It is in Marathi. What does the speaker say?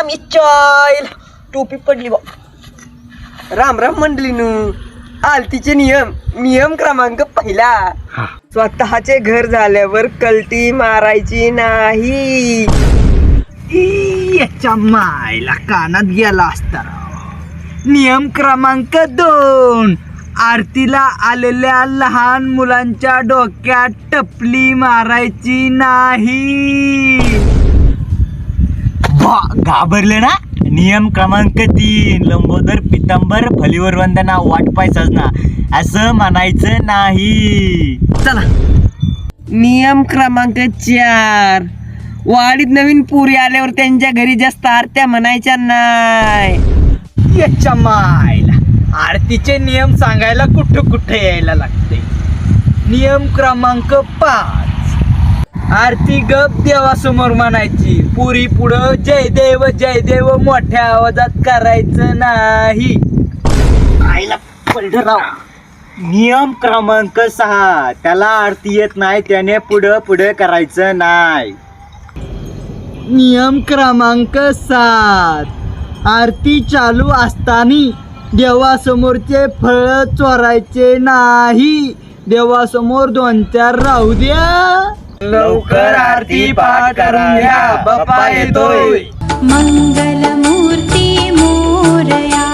राम इच्छाईल टोपी पडली बा. राम राम मंडळीनू. आलतीचे नियम क्रमांक पहिला, स्वतःचे घर झाल्यावर कल्टी मारायची नाही. याच्या मायला कानात गेला असता. नियम क्रमांक 2, आरतीला आलेल्या लहान मुलांच्या डोक्यात टपली मारायची नाही. घाबरले ना. नियम क्रमांक 3, लंबोदर पितांबर फलीवर वंदना वाटपाय सजना असं म्हणायचं नाही. चला. नियम क्रमांक 4, वाडीत नवीन पुरी आल्यावर त्यांच्या घरी जास्त आरत्या म्हणायच्या नाही. याच्या मायला आरतीचे नियम सांगायला कुठे यायला लागते. नियम क्रमांक 5, आरती गप देवासमोर म्हणायची. पुरी पुढं जय देव मोठ्या आवाजात करायचं नाही. आईला पलढराव. नियम क्रमांक 6, त्याला आरती येत नाही त्याने पुढं करायचं नाही. नियम क्रमांक 7, आरती चालू असताना देवासमोरचे फळ चोरायचे नाही. देवासमोर 2-4 राहू द्या. लवकर आरती पाठ करून घ्या, बाप्पा येतोय. मंगलमूर्ती मोरया.